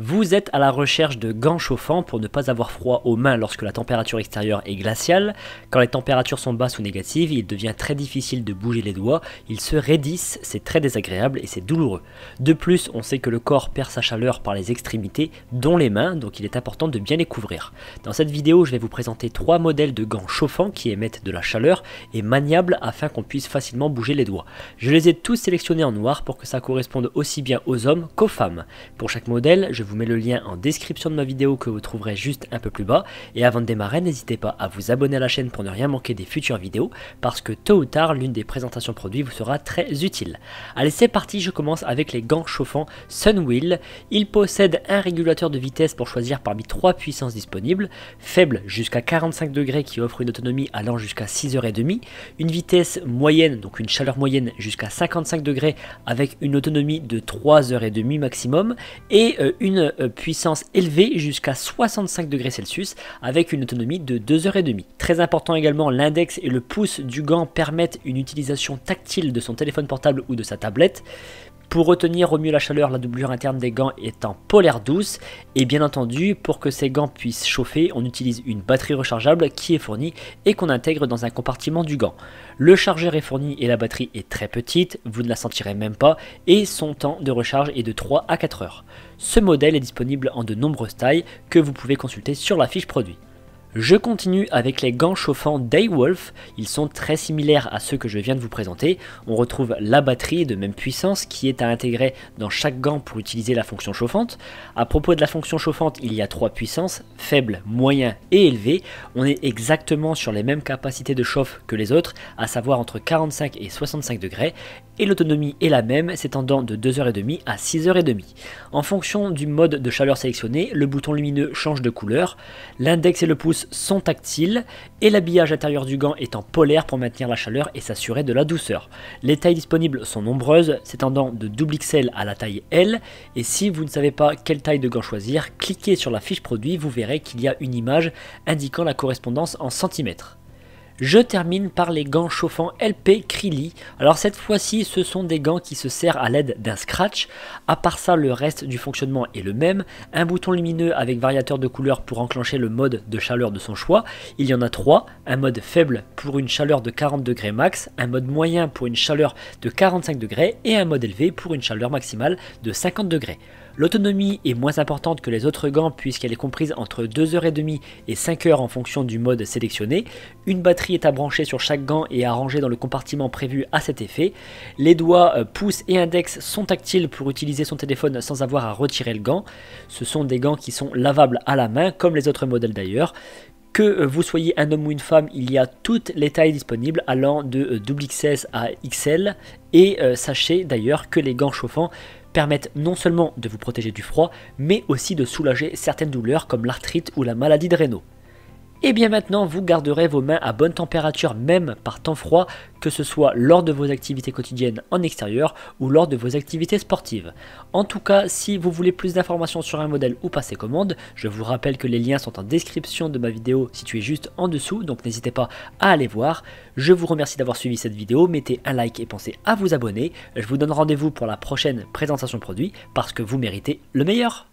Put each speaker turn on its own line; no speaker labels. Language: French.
Vous êtes à la recherche de gants chauffants pour ne pas avoir froid aux mains lorsque la température extérieure est glaciale. Quand les températures sont basses ou négatives, il devient très difficile de bouger les doigts, ils se raidissent, c'est très désagréable et c'est douloureux. De plus, on sait que le corps perd sa chaleur par les extrémités, dont les mains, donc il est important de bien les couvrir. Dans cette vidéo, je vais vous présenter 3 modèles de gants chauffants qui émettent de la chaleur et maniables afin qu'on puisse facilement bouger les doigts. Je les ai tous sélectionnés en noir pour que ça corresponde aussi bien aux hommes qu'aux femmes. Pour chaque modèle, je vous mets le lien en description de ma vidéo que vous trouverez juste un peu plus bas. Et avant de démarrer, n'hésitez pas à vous abonner à la chaîne pour ne rien manquer des futures vidéos, parce que tôt ou tard, l'une des présentations produits vous sera très utile. Allez, c'est parti, je commence avec les gants chauffants Sunwheel. Ils possèdent un régulateur de vitesse pour choisir parmi 3 puissances disponibles, faible jusqu'à 45 degrés qui offre une autonomie allant jusqu'à 6h30, une vitesse moyenne, donc une chaleur moyenne jusqu'à 55 degrés avec une autonomie de 3h30 maximum, et une puissance élevée jusqu'à 65 degrés Celsius avec une autonomie de 2h30. Très important également, l'index et le pouce du gant permettent une utilisation tactile de son téléphone portable ou de sa tablette. Pour retenir au mieux la chaleur, la doublure interne des gants est en polaire douce. Et bien entendu, pour que ces gants puissent chauffer, on utilise une batterie rechargeable qui est fournie et qu'on intègre dans un compartiment du gant. Le chargeur est fourni et la batterie est très petite, vous ne la sentirez même pas, et son temps de recharge est de 3 à 4 heures. Ce modèle est disponible en de nombreuses tailles que vous pouvez consulter sur la fiche produit. Je continue avec les gants chauffants Daywolf, ils sont très similaires à ceux que je viens de vous présenter. On retrouve la batterie de même puissance qui est à intégrer dans chaque gant pour utiliser la fonction chauffante. À propos de la fonction chauffante, il y a 3 puissances, faible, moyen et élevé. On est exactement sur les mêmes capacités de chauffe que les autres, à savoir entre 45 et 65 degrés. Et l'autonomie est la même, s'étendant de 2h30 à 6h30. En fonction du mode de chaleur sélectionné, le bouton lumineux change de couleur, l'index et le pouce sont tactiles, et l'habillage intérieur du gant est en polaire pour maintenir la chaleur et s'assurer de la douceur. Les tailles disponibles sont nombreuses, s'étendant de XXL à la taille L, et si vous ne savez pas quelle taille de gant choisir, cliquez sur la fiche produit, vous verrez qu'il y a une image indiquant la correspondance en centimètres. Je termine par les gants chauffants LP Krili. Alors cette fois-ci, ce sont des gants qui se serrent à l'aide d'un scratch. À part ça, le reste du fonctionnement est le même. Un bouton lumineux avec variateur de couleur pour enclencher le mode de chaleur de son choix. Il y en a 3. Un mode faible pour une chaleur de 40 degrés max, un mode moyen pour une chaleur de 45 degrés et un mode élevé pour une chaleur maximale de 50 degrés. L'autonomie est moins importante que les autres gants puisqu'elle est comprise entre 2h30 et 5 heures en fonction du mode sélectionné. Une batterie est à brancher sur chaque gant et à ranger dans le compartiment prévu à cet effet. Les doigts pouce et index sont tactiles pour utiliser son téléphone sans avoir à retirer le gant. Ce sont des gants qui sont lavables à la main comme les autres modèles d'ailleurs. Que vous soyez un homme ou une femme, il y a toutes les tailles disponibles allant de XS à XL. Et sachez d'ailleurs que les gants chauffants permettent non seulement de vous protéger du froid, mais aussi de soulager certaines douleurs comme l'arthrite ou la maladie de Raynaud. Et bien maintenant, vous garderez vos mains à bonne température même par temps froid, que ce soit lors de vos activités quotidiennes en extérieur ou lors de vos activités sportives. En tout cas, si vous voulez plus d'informations sur un modèle ou passer commande, je vous rappelle que les liens sont en description de ma vidéo située juste en dessous, donc n'hésitez pas à aller voir. Je vous remercie d'avoir suivi cette vidéo, mettez un like et pensez à vous abonner. Je vous donne rendez-vous pour la prochaine présentation produit parce que vous méritez le meilleur.